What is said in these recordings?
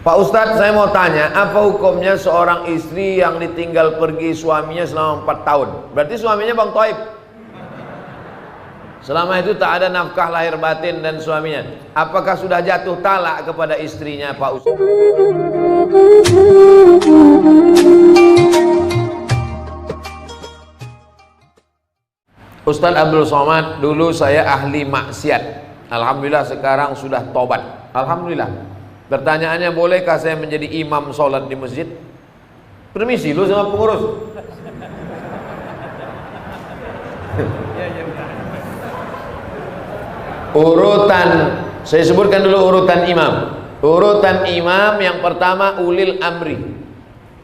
Pak Ustadz, saya mau tanya, apa hukumnya seorang istri yang ditinggal pergi suaminya selama 4 tahun? Berarti suaminya Bang Toib. Selama itu tak ada nafkah lahir batin dan suaminya. Apakah sudah jatuh talak kepada istrinya Pak Ustadz? Ustadz Abdul Somad, dulu saya ahli maksiat. Alhamdulillah sekarang sudah tobat. Alhamdulillah. Pertanyaannya, bolehkah saya menjadi imam sholat di masjid? Permisi lu sama pengurus. Urutan, saya sebutkan dulu urutan imam. Urutan imam yang pertama ulil amri.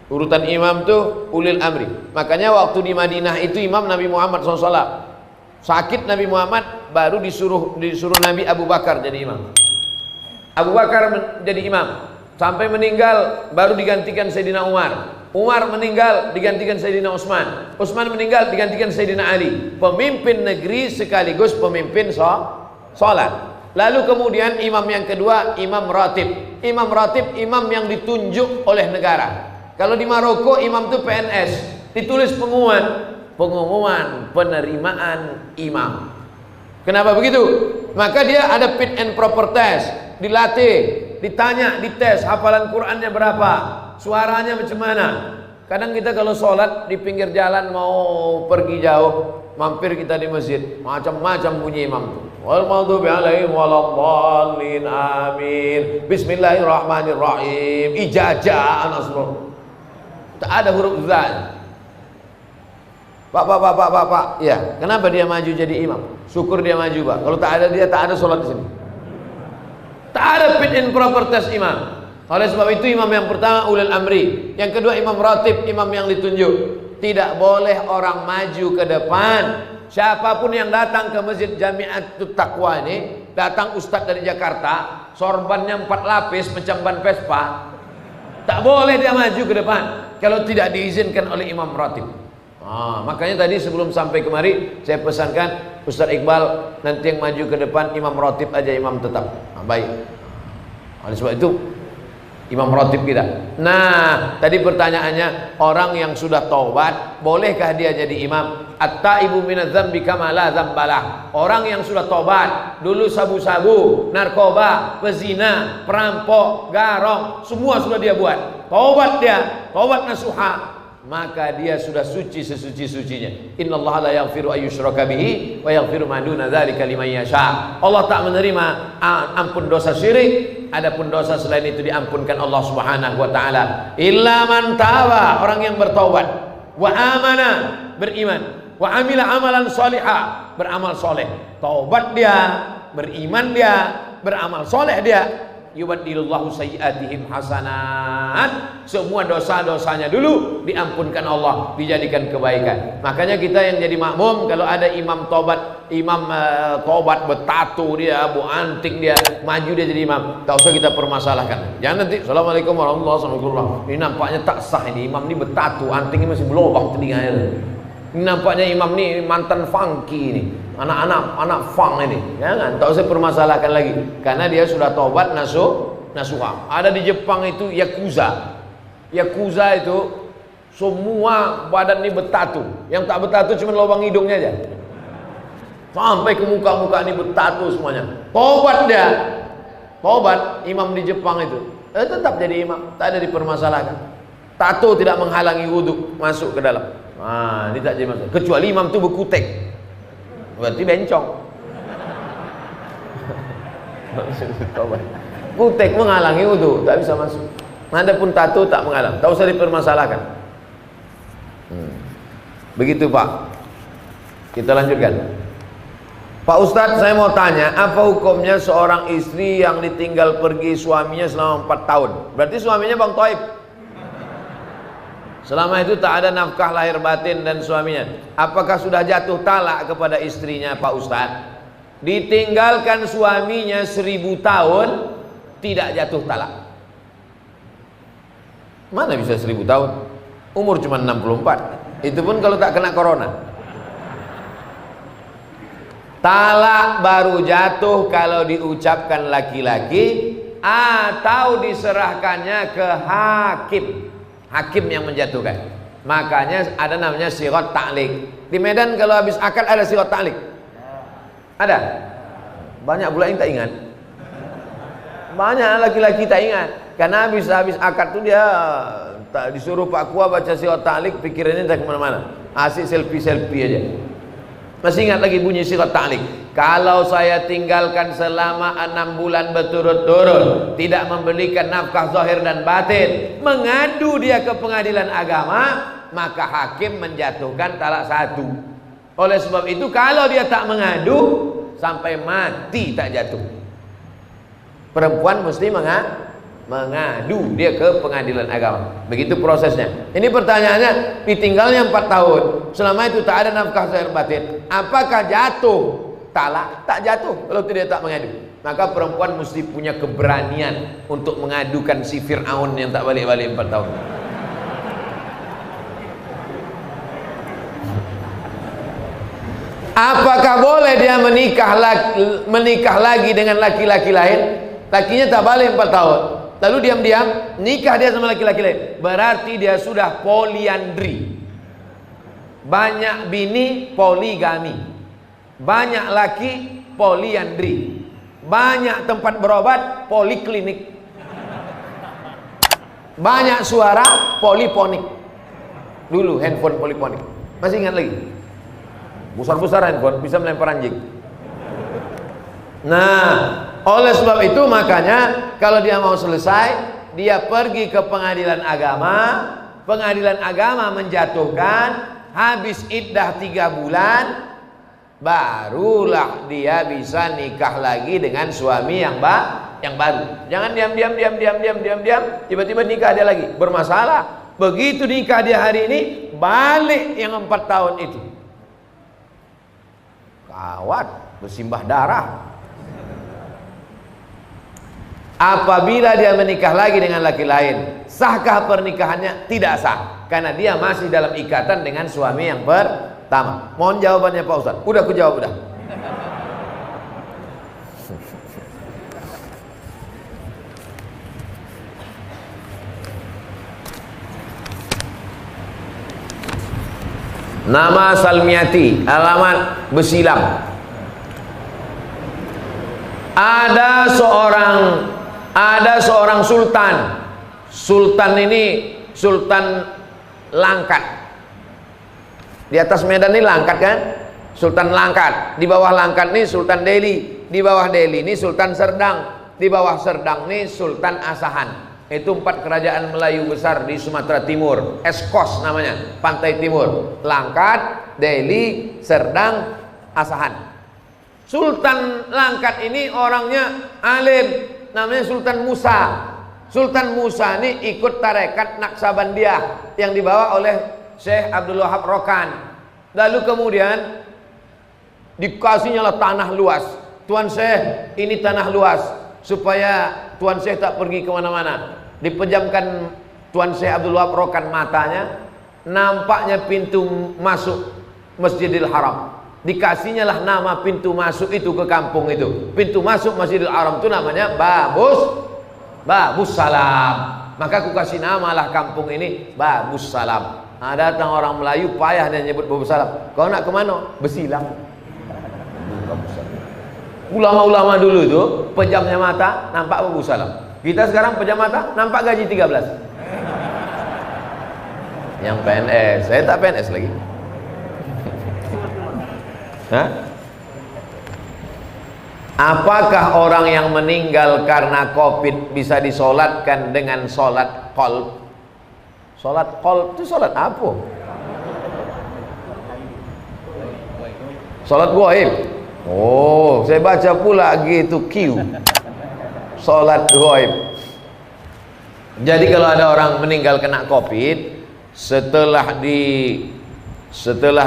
Urutan imam tuh ulil amri. Makanya waktu di Madinah itu imam Nabi Muhammad SAW. Sakit Nabi Muhammad, baru disuruh Nabi Abu Bakar jadi imam. Abu Bakar menjadi imam sampai meninggal, baru digantikan Sayyidina Umar. Umar meninggal, digantikan Sayyidina Utsman. Utsman meninggal, digantikan Sayyidina Ali. Pemimpin negeri sekaligus pemimpin sholat. Lalu kemudian imam yang kedua, imam ratib. Imam ratib, imam yang ditunjuk oleh negara. Kalau di Maroko imam itu PNS, ditulis pengumuman penerimaan imam. Kenapa begitu? Maka dia ada fit and proper test, dilatih, ditanya, dites hafalan Qurannya berapa, suaranya macam mana. Kadang kita kalau sholat di pinggir jalan mau pergi jauh, mampir kita di masjid, macam-macam bunyi imam tuh. Wal maghdubi alaihim waladdallin, amin, bismillahirrahmanirrahim, ijazah nasrul. Tak ada huruf zal. Pak, ya, kenapa dia maju jadi imam? Syukur dia maju, Pak. Kalau tak ada dia, tak ada sholat di sini. Tak ada fit and proper test imam. Oleh sebab itu imam yang pertama ulil amri, yang kedua imam ratib, imam yang ditunjuk. Tidak boleh orang maju ke depan. Siapapun yang datang ke masjid Jami'atut Taqwa ini, datang ustadz dari Jakarta, sorbannya 4 lapis macam ban Vespa, tak boleh dia maju ke depan kalau tidak diizinkan oleh imam ratib. Makanya tadi sebelum sampai kemari saya pesankan Ustaz Iqbal nanti yang maju ke depan imam ratib aja, imam tetap. Baik. Oleh sebab itu imam ratib kita. Nah, tadi pertanyaannya, orang yang sudah taubat bolehkah dia jadi imam? At-taibu minadz dzambi kama la dzambalah. Orang yang sudah taubat, dulu sabu-sabu, narkoba, pezina, perampok, garong, semua sudah dia buat. Taubat dia, taubat nasuha, maka dia sudah suci sesuci-sucinya. Innallaha la yaghfiru ayyushraka bihi wa yaghfiru ma duna dzalika liman yasha. Allah tak menerima ampun dosa syirik, adapun dosa selain itu diampunkan Allah Subhanahu wa taala. Illa man taba, orang yang bertaubat, wa amana, beriman, wa amila amalan salihah, beramal soleh. Taubat dia, beriman dia, beramal soleh dia. Yubaddilullahu sayyi'atihim hasanat. Semua dosa-dosanya dulu diampunkan Allah, dijadikan kebaikan. Makanya kita yang jadi makmum, kalau ada imam tobat, tobat bertato dia, anting dia, maju dia jadi imam, tak usah kita permasalahkan. Jangan nanti assalamualaikum warahmatullahi wabarakatuh, ini nampaknya tak sah, ini imam ini bertato, antingnya masih berlubang telinganya. Ini nampaknya imam ini mantan funky ini, anak funk ini. Jangan, tak usah permasalahkan lagi, karena dia sudah tobat nasuha. Ada di Jepang itu yakuza itu semua badan ini bertato, yang tak bertato cuma lubang hidungnya aja, sampai ke muka ini bertato semuanya. Tobat dia, tobat imam di Jepang itu, tetap jadi imam, tak ada dipermasalahkan. Tato tidak menghalangi wudhu masuk ke dalam. Ini tak jadi masalah. Kecuali imam itu berkutek, berarti bencong. Kutek menghalangi wudhu, tak bisa masuk. Adapun tato tak menghalang, tak usah dipermasalahkan. Begitu Pak. Kita lanjutkan. Pak Ustadz, saya mau tanya, apa hukumnya seorang istri yang ditinggal pergi suaminya selama 4 tahun? Berarti suaminya Bang Toib. Selama itu tak ada nafkah lahir batin dan suaminya. Apakah sudah jatuh talak kepada istrinya Pak Ustadz? Ditinggalkan suaminya 1000 tahun, tidak jatuh talak. Mana bisa 1000 tahun? Umur cuma 64. Itu pun kalau tak kena corona. Talak baru jatuh kalau diucapkan laki-laki atau diserahkannya ke hakim. Hakim yang menjatuhkan. Makanya ada namanya sirat ta'liq. Di Medan kalau habis akad ada sirat ta'liq. Ada? Banyak pula yang tak ingat. Banyak laki-laki tak ingat. Karena habis akad tu dia tak disuruh Pak Kua baca sirat ta'liq, pikirannya tak kemana-mana. Asik selfie aja. Masih ingat lagi bunyi sirat ta'liq. Kalau saya tinggalkan selama 6 bulan berturut-turut, tidak memberikan nafkah zahir dan batin, mengadu dia ke pengadilan agama, maka hakim menjatuhkan talak 1. Oleh sebab itu kalau dia tak mengadu, sampai mati tak jatuh. Perempuan mesti mengadu dia ke pengadilan agama. Begitu prosesnya. Ini pertanyaannya, ditinggalnya 4 tahun, selama itu tak ada nafkah zahir batin, apakah jatuh talak? Tak jatuh kalau tidak tak mengadu. Maka perempuan mesti punya keberanian untuk mengadukan si Fir'aun yang tak balik-balik 4 tahun. Apakah boleh dia menikah lagi dengan laki-laki lain? Lakinya tak balik 4 tahun, lalu diam-diam nikah dia sama laki-laki lain, berarti dia sudah poliandri. Banyak bini, poligami. Banyak laki, poliandri. Banyak tempat berobat, poliklinik. Banyak suara, poliponik. Dulu handphone poliponik. Masih ingat lagi? Besar-besar handphone, bisa melempar anjing. Nah, oleh sebab itu makanya kalau dia mau selesai, dia pergi ke pengadilan agama. Pengadilan agama menjatuhkan, habis iddah 3 bulan, barulah dia bisa nikah lagi dengan suami yang baru. Jangan diam, tiba-tiba nikah dia lagi, bermasalah. Begitu nikah dia hari ini, balik yang 4 tahun itu. Kawat, bersimbah darah. Apabila dia menikah lagi dengan laki lain, sahkah pernikahannya? Tidak sah, karena dia masih dalam ikatan dengan suami yang pertama. Mohon jawabannya Pak Ustaz. Udah aku jawab udah. Nama Salmiati, alamat Besilam. Ada seorang sultan. Sultan ini Sultan Langkat. Di atas Medan ini Langkat kan? Sultan Langkat. Di bawah Langkat ini Sultan Delhi. Di bawah Delhi ini Sultan Serdang. Di bawah Serdang ini Sultan Asahan. Itu 4 kerajaan Melayu besar di Sumatera Timur. Eskos namanya, pantai timur. Langkat, Delhi, Serdang, Asahan. Sultan Langkat ini orangnya alim, namanya Sultan Musa. Sultan Musa ini ikut tarekat Naksabandiyah yang dibawa oleh Syekh Abdul Wahab Rokan. Lalu kemudian dikasihnya lah tanah luas. Tuan Syekh, ini tanah luas, supaya Tuan Syekh tak pergi kemana-mana. Dipejamkan Tuan Syekh Abdul Wahab Rokan matanya, nampaknya pintu masuk Masjidil Haram. Dikasihnya lah nama pintu masuk itu ke kampung itu. Pintu masuk Masjidil Haram itu namanya Babus Salam. Maka aku kasih nama lah kampung ini Babus Salam. Nah, datang orang Melayu payah dia nyebut Babus Salam. Kau nak kemana? Besilang. Ulama-ulama dulu itu pejamnya mata nampak Babus Salam. Kita sekarang pejam mata nampak gaji 13. Yang PNS, saya tak PNS lagi. Hah? Apakah orang yang meninggal karena COVID bisa disolatkan dengan solat qalb? Solat qalb itu solat apa? Solat gaib. Oh, saya baca pula gitu Q. Solat gaib. Jadi kalau ada orang meninggal kena COVID, setelah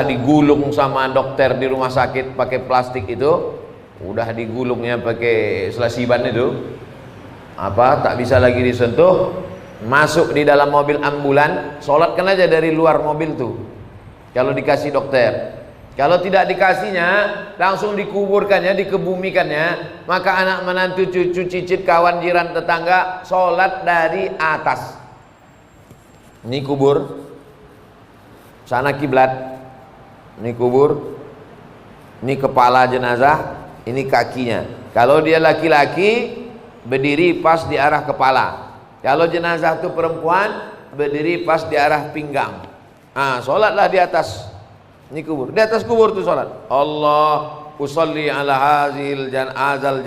digulung sama dokter di rumah sakit pakai plastik itu, udah digulungnya pakai selasiban itu, tak bisa lagi disentuh, masuk di dalam mobil ambulan, sholatkan aja dari luar mobil tuh. Kalau dikasih dokter, Kalau tidak dikasihnya, langsung dikuburkannya, dikebumikannya, maka anak menantu, cucu, cicit, kawan, jiran, tetangga sholat dari atas. Ini kubur, sana kiblat, ini kubur, ini kepala jenazah, ini kakinya. Kalau dia laki-laki, berdiri pas di arah kepala. Kalau jenazah itu perempuan, berdiri pas di arah pinggang. Sholatlah di atas. Ini kubur. Di atas kubur itu sholat. Allah usolli ala hazil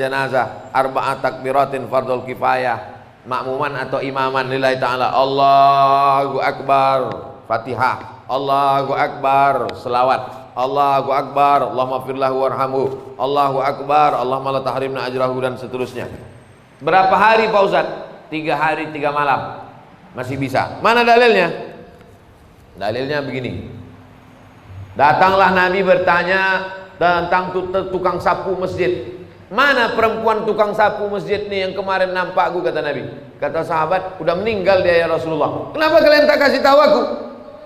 janazah arba'at takbiratin fardul kifayah, makmuman atau imaman lillahi ta'ala. Allahu akbar, Fatihah. Allahu akbar, selawat. Allahu akbar, Allahumma firlahu warhamhu. Allahu akbar, Allahumma la tahrimna ajrahu, dan seterusnya. Berapa hari Pak Ustaz? 3 hari 3 malam. Masih bisa. Mana dalilnya? Dalilnya begini. Datanglah Nabi bertanya tentang tukang sapu masjid. Mana perempuan tukang sapu masjid nih yang kemarin nampak aku, kata Nabi. Kata sahabat, udah meninggal dia ya Rasulullah. Kenapa kalian tak kasih tahu aku?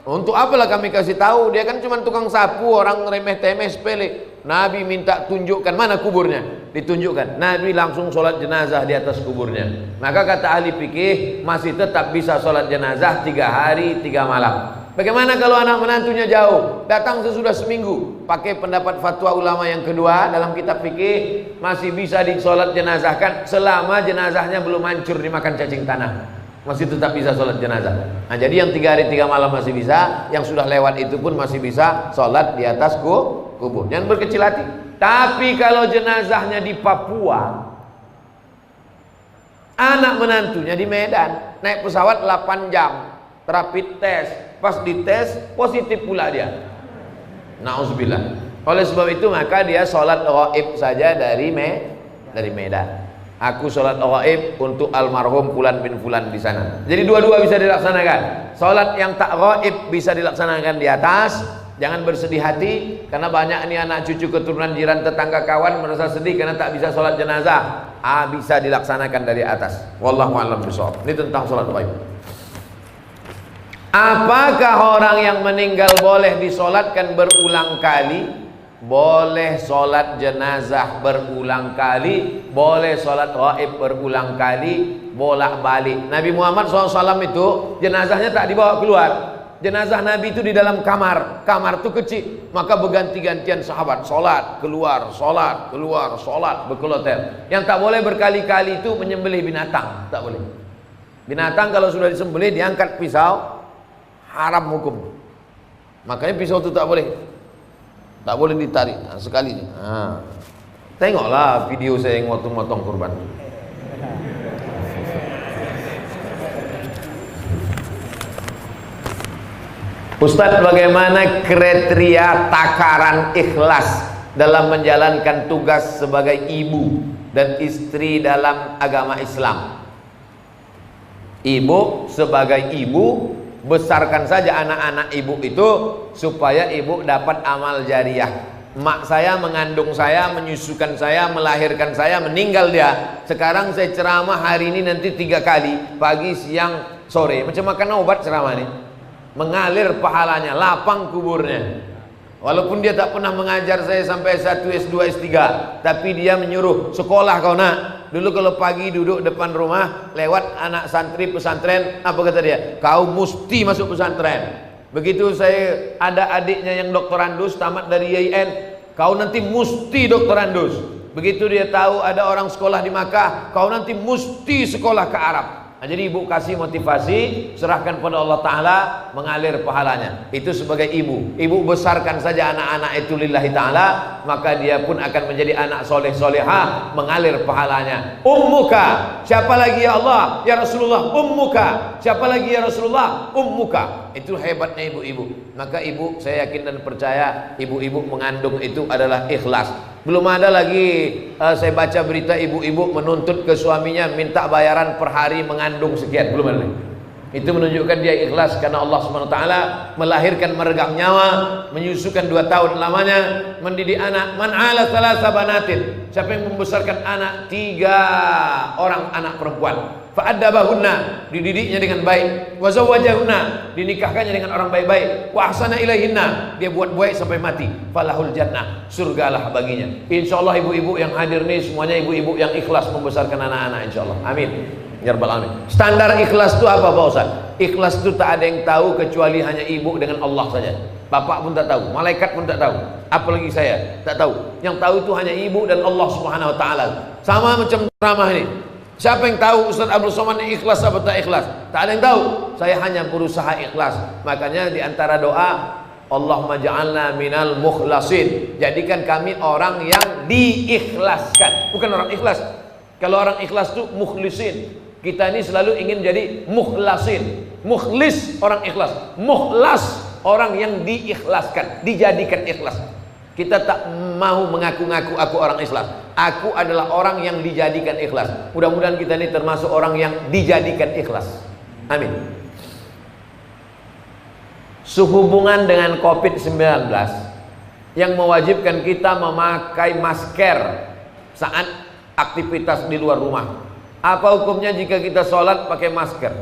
Untuk apalah kami kasih tahu? Dia kan cuma tukang sapu, orang remeh-temeh sepele. Nabi minta tunjukkan mana kuburnya. Ditunjukkan. Nabi langsung sholat jenazah di atas kuburnya. Maka kata ahli fikih, masih tetap bisa sholat jenazah 3 hari 3 malam. Bagaimana kalau anak menantunya jauh, datang sesudah seminggu? Pakai pendapat fatwa ulama yang kedua dalam kitab fikih, masih bisa disolat jenazahkan selama jenazahnya belum hancur dimakan cacing tanah. Masih tetap bisa sholat jenazah. Nah, jadi yang 3 hari 3 malam masih bisa, yang sudah lewat itu pun masih bisa sholat di atas kubur. Jangan berkecil hati. Tapi kalau jenazahnya di Papua, anak menantunya di Medan, naik pesawat 8 jam, rapid test. Pas dites positif pula dia. Nauzubillah. Oleh sebab itu maka dia sholat ghaib saja dari Medan. Aku sholat ghaib untuk almarhum Fulan bin Fulan di sana. Jadi dua-dua bisa dilaksanakan. Sholat yang tak ghaib bisa dilaksanakan di atas. Jangan bersedih hati karena banyak nih anak cucu keturunan jiran tetangga kawan merasa sedih karena tak bisa sholat jenazah. Bisa dilaksanakan dari atas. Wallahu a'lam bishawab. Ini tentang sholat ghaib. Apakah orang yang meninggal boleh disolatkan berulang kali? Boleh sholat jenazah berulang kali, boleh sholat ghaib berulang kali, bolak-balik. Nabi Muhammad SAW itu jenazahnya tak dibawa keluar. Jenazah Nabi itu di dalam kamar. Kamar itu kecil, maka berganti-gantian sahabat sholat keluar, berkeloter. Yang tak boleh berkali-kali itu menyembelih binatang, tak boleh. Binatang kalau sudah disembelih diangkat pisau, haram hukum. Makanya pisau itu tak boleh ditarik. Sekali. Tengoklah video saya yang motong-motong kurban. Ustadz, bagaimana kriteria takaran ikhlas dalam menjalankan tugas sebagai ibu dan istri dalam agama Islam? Ibu sebagai ibu, besarkan saja anak-anak ibu itu supaya ibu dapat amal jariah. Mak saya mengandung saya, menyusukan saya, melahirkan saya, meninggal dia. Sekarang saya ceramah hari ini nanti 3 kali, pagi, siang, sore. Macam makan obat ceramah ini. Mengalir pahalanya, lapang kuburnya. Walaupun dia tak pernah mengajar saya sampai S1, S2, S3, tapi dia menyuruh, sekolah kau nak. Dulu kalau pagi duduk depan rumah, lewat anak santri pesantren, apa kata dia? Kau mesti masuk pesantren. Begitu saya ada adiknya yang doktorandus, tamat dari IAIN, kau nanti mesti doktorandus. Begitu dia tahu ada orang sekolah di Makkah, kau nanti mesti sekolah ke Arab. Nah, jadi ibu kasih motivasi, serahkan pada Allah Ta'ala, mengalir pahalanya. Itu sebagai ibu. Ibu besarkan saja anak-anak itu lillahi ta'ala, maka dia pun akan menjadi anak soleh solehah, mengalir pahalanya. Ummuka, siapa lagi ya Allah? Ya Rasulullah, ummuka. Siapa lagi ya Rasulullah? Ummuka. Itu hebatnya ibu-ibu. Maka ibu, saya yakin dan percaya, ibu-ibu mengandung itu adalah ikhlas. Belum ada lagi saya baca berita ibu-ibu menuntut ke suaminya minta bayaran per hari mengandung sekian, belum ada. Itu menunjukkan dia ikhlas karena Allah SWT melahirkan meregang nyawa, menyusukan 2 tahun lamanya, mendidik anak. Man ala thalatha banatin, siapa yang membesarkan anak 3 orang anak perempuan, fa'addabahunna, dididiknya dengan baik, wa zawwajahunna, dinikahkannya dengan orang baik-baik, wa ahsana ilaihinna, dia buat baik sampai mati, falahul jannah, surgalah baginya. Insyaallah ibu-ibu yang hadir nih semuanya ibu-ibu yang ikhlas membesarkan anak-anak, insyaallah. Amin ya rabbal alamin. Standar ikhlas itu apa Pak Ustaz? Ikhlas itu tak ada yang tahu kecuali hanya ibu dengan Allah saja. Bapak pun tak tahu, malaikat pun tak tahu, apalagi saya tak tahu. Yang tahu itu hanya ibu dan Allah Subhanahu wa taala. Sama macam ceramah ini. Siapa yang tahu Ustaz Abdul Somad ini ikhlas atau tak ikhlas? Tak ada yang tahu. Saya hanya berusaha ikhlas. Makanya di antara doa, Allahumma ja'alna minal mukhlasin. Jadikan kami orang yang diikhlaskan, bukan orang ikhlas. Kalau orang ikhlas itu mukhlisin. Kita ini selalu ingin jadi mukhlasin. Mukhlis orang ikhlas, mukhlas orang yang diikhlaskan, dijadikan ikhlas. Kita tak mau mengaku-ngaku aku orang ikhlas. Aku adalah orang yang dijadikan ikhlas. Mudah-mudahan kita ini termasuk orang yang dijadikan ikhlas. Amin. Sehubungan dengan COVID-19 yang mewajibkan kita memakai masker saat aktivitas di luar rumah. Apa hukumnya jika kita sholat pakai masker?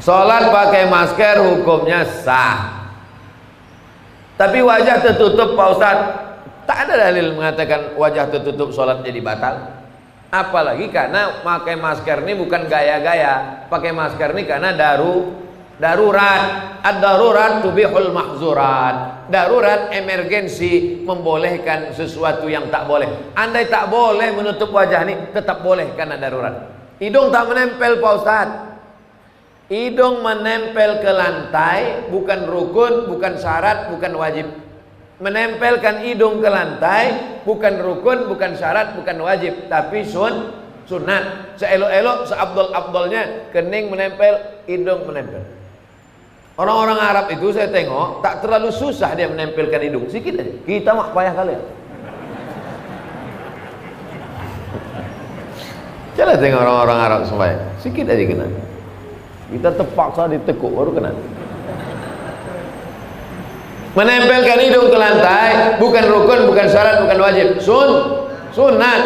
Sholat pakai masker hukumnya sah. Tapi wajah tertutup Pak Ustadz, tak ada dalil mengatakan wajah tertutup sholat jadi batal. Apalagi karena pakai masker ini bukan gaya-gaya. Pakai masker ini karena darurat. Ad-darurat tubihul mahzurat. Darurat, emergensi, membolehkan sesuatu yang tak boleh. Andai tak boleh menutup wajah ini, tetap boleh karena darurat. Hidung tak menempel Pak Ustadz. Hidung menempel ke lantai bukan rukun, bukan syarat, bukan wajib. Menempelkan hidung ke lantai bukan rukun, bukan syarat, bukan wajib, tapi sunat. Seelok-elok, seabdol-abdolnya kening menempel, hidung menempel. Orang-orang Arab itu saya tengok tak terlalu susah dia menempelkan hidung, sikit aja. Kita mah payah kali ya. Coba tengok orang-orang Arab sembahyang, sikit aja kena. Kita terpaksa ditekuk baru kena. Menempelkan hidung ke lantai bukan rukun, bukan syarat, bukan wajib, sunat.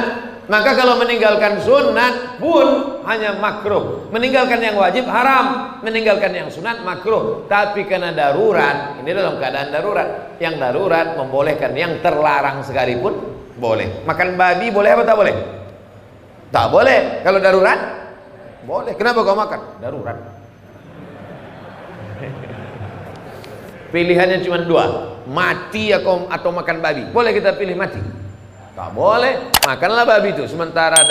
Maka kalau meninggalkan sunat pun hanya makruh. Meninggalkan yang wajib haram, meninggalkan yang sunat makruh. Tapi karena darurat, ini dalam keadaan darurat. Yang darurat membolehkan, yang terlarang sekalipun boleh. Makan babi boleh apa tak boleh? Tak boleh. Kalau darurat boleh. Kenapa kau makan? Darurat. Pilihannya cuma dua, mati atau makan babi. Boleh kita pilih mati? Tak boleh. Makanlah babi itu sementara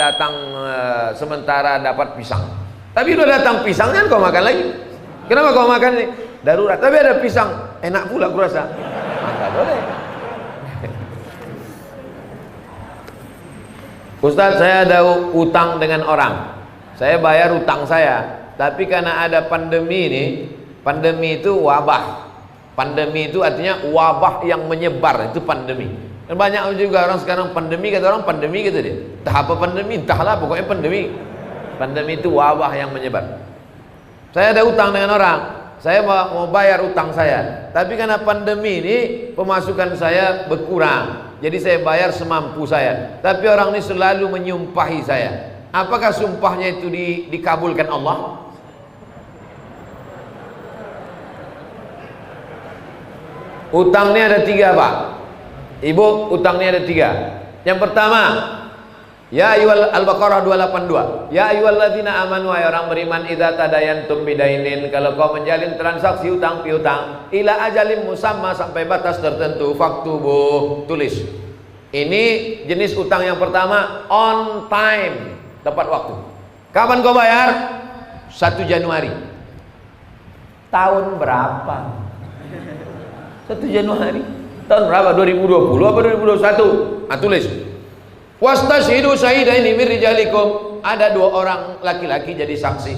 dapat pisang. Tapi udah datang pisang kan kau makan lagi. Kenapa kau makan ini? Darurat. Tapi ada pisang, enak pula kurasa. Tak boleh. Ustaz, saya ada utang dengan orang. Saya bayar utang saya. Tapi karena ada pandemi ini, pandemi itu wabah. Pandemi itu artinya wabah yang menyebar, itu pandemi. Dan banyak juga orang sekarang pandemi, kata orang pandemi gitu dia. Entah apa pandemi, entahlah pokoknya pandemi. Pandemi itu wabah yang menyebar. Saya ada utang dengan orang, saya mau bayar utang saya. Tapi karena pandemi ini pemasukan saya berkurang, jadi saya bayar semampu saya. Tapi orang ini selalu menyumpahi saya. Apakah sumpahnya itu dikabulkan Allah? Utangnya ada tiga Pak Ibu, utangnya ada tiga. Yang pertama, ya ayyuhal Al-Baqarah 282. Ya ayyuhalladzina amanu, wahai orang beriman, idza tadayantum bidainin, kalau kau menjalin transaksi utang piutang, ila ajalin musamma, sampai batas tertentu, faktubuh, tulis. Ini jenis utang yang pertama, on time, tepat waktu. Kapan kau bayar? 1 Januari. Tahun berapa? 1 Januari. Tahun berapa? 2020 apa 2021? Nah, tulis. Wastashhidu syahidaini min rijalikum. Ada 2 orang laki-laki jadi saksi.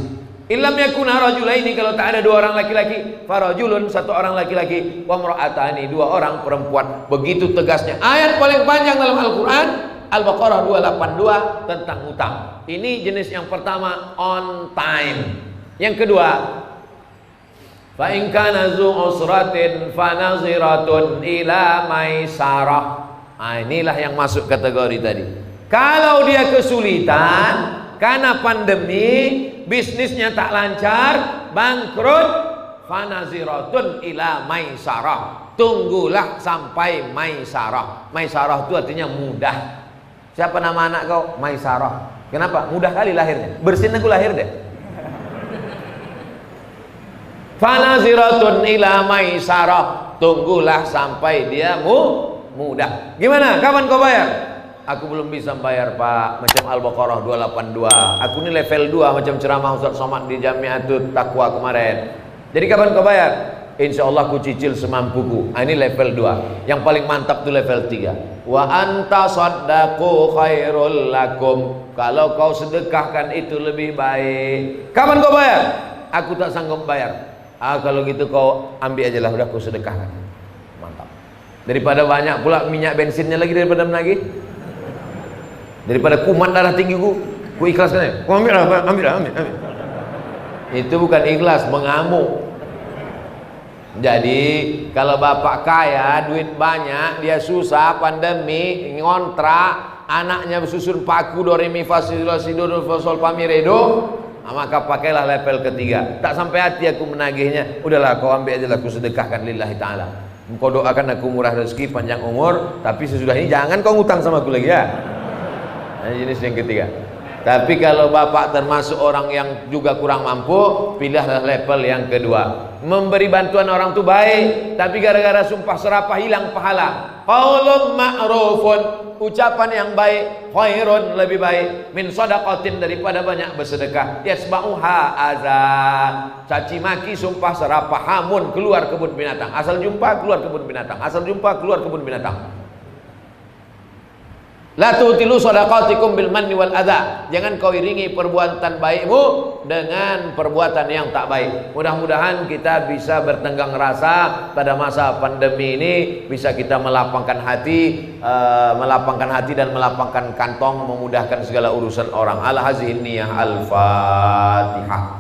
Illam yakuna rajulaini, kalau tak ada 2 orang laki-laki, farajulun, 1 orang laki-laki, wa imra'atani, 2 orang perempuan. Begitu tegasnya. Ayat paling panjang dalam Al-Qur'an, Al-Baqarah 282 tentang utang. Ini jenis yang pertama, on time. Yang kedua, fa in kana zu usratin fa naziratun ila maisarah. Inilah yang masuk kategori tadi. Kalau dia kesulitan karena pandemi, bisnisnya tak lancar, bangkrut, fanaziratun ila maisarah. Tunggulah sampai maisarah. Maisarah itu artinya mudah. Siapa nama anak kau? Maisarah. Kenapa? Mudah kali lahirnya. Bersin aku lahir deh. Fanaziratun ila maisarah. Tunggulah sampai dia mudah. Gimana? Kapan kau bayar? Aku belum bisa bayar, Pak. Macam Al-Baqarah 282. Aku ini level 2 macam ceramah Ustaz Somad di Jamiatul Taqwa kemarin. Jadi kapan kau bayar? Insya Allah ku cicil semampuku. Ini level 2. Yang paling mantap tuh level 3. Wa anta saddaqu khairul lakum. Kalau kau sedekahkan itu lebih baik. Kapan kau bayar? Aku tak sanggup bayar. Kalau gitu kau ambil aja lah, udah ku sedekahkan. Mantap. Daripada banyak pula minyak bensinnya lagi daripada menagih. Daripada kuman darah tinggi ku ikhlaskan ya. Ku ambil. Itu bukan ikhlas, mengamuk. Jadi kalau bapak kaya, duit banyak, dia susah, pandemi, ngontrak, anaknya bersusun paku do re mi fa si do sol fa mi re do, maka pakailah level ketiga. Tak sampai hati aku menagihnya, udahlah kau ambil aja lah, aku sedekahkan lillahi ta'ala. Kau doakan aku murah rezeki, panjang umur, tapi sesudah ini jangan kau ngutang sama aku lagi ya. Nah, jenis yang ketiga. Tapi kalau bapak termasuk orang yang juga kurang mampu, pilihlah level yang kedua. Memberi bantuan orang itu baik, tapi gara-gara sumpah serapah hilang pahala. Qaulun ma'rufun, ucapan yang baik, khairun lebih baik min shadaqatin daripada banyak bersedekah. Yasba'uha azan, caci maki, sumpah serapah, hamun, keluar kebun binatang. Asal jumpa keluar kebun binatang. Asal jumpa keluar kebun binatang. La tutilu shadaqatikum bil manni wal adha. Jangan kau iringi perbuatan baikmu dengan perbuatan yang tak baik. Mudah-mudahan kita bisa bertenggang rasa pada masa pandemi ini, bisa kita melapangkan hati, dan melapangkan kantong, memudahkan segala urusan orang. Ala hazihin niyah. Al-Fatihah.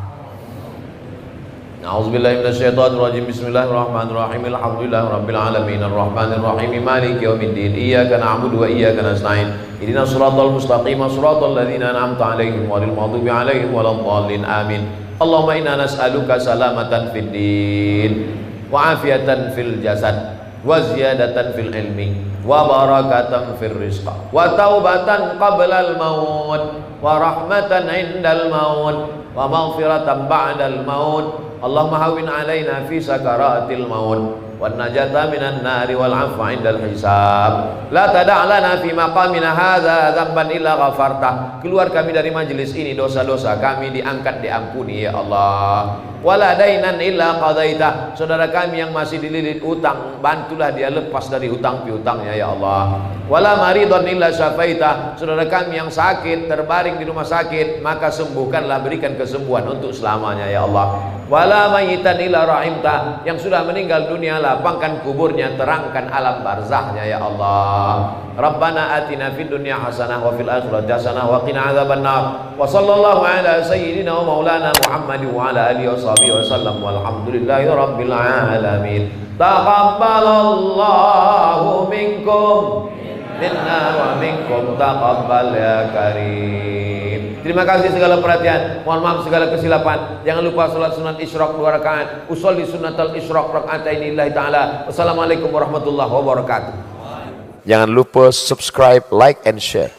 A'udzubillahi minasyaitonir rajim. Bismillahirrahmanirrahim. Alhamdulillahirabbil alamin arrahmanir rahim maliki yaumiddin. Iyyaka na'budu wa iyyaka nasta'in. Ihdinas siratal mustaqim, siratal ladzina an'amta 'alaihim ghairil maghdubi 'alaihim waladdallin. Amin. Allahumma inna nas'aluka salamatan fid din wa afiatan fil jasad wa ziyadatan fil ilmi wa barakatan fil rizq wa taubatan qablal maut wa rahmatan 'indal maut wa maghfiratan ba'dal maut. Allahumma hawwin 'alaina fi sakaratil maut wan najata minan nari wal 'afwa 'indal hisab. La tada' lana fi maqamina hadza dzamban illa ghafarta. Keluar kami dari majelis ini, dosa-dosa kami diangkat, diampuni ya Allah. Wala dainan illa qadaita. Saudara kami yang masih dililit utang, bantulah dia lepas dari hutang piutangnya ya Allah. Wala maridun illa syafaita. Saudara kami yang sakit, terbaring di rumah sakit, maka sembuhkanlah, berikan kesembuhan untuk selamanya ya Allah. Wala mayitan illa rahimta. Yang sudah meninggal dunia, lapangkan kuburnya, terangkan alam barzahnya ya Allah. Rabbana atina fid dunya hasanah wa fil akhirati hasanah wa qina adzabannar. Wa sallallahu ala sayyidina wa maulana Muhammad wa ala alihi washabihi wasallam walhamdulillahi rabbil alamin. Taqabbalallahu minkum minna wa minkum taqabbal ya karim. Terima kasih segala perhatian. Mohon maaf segala kesilapan. Jangan lupa salat sunat isyraq 2 rakaat. Usolli sunnatal isyraq raka'ataini lillahi ta'ala. Wassalamualaikum warahmatullahi wabarakatuh. Jangan lupa subscribe, like, and share.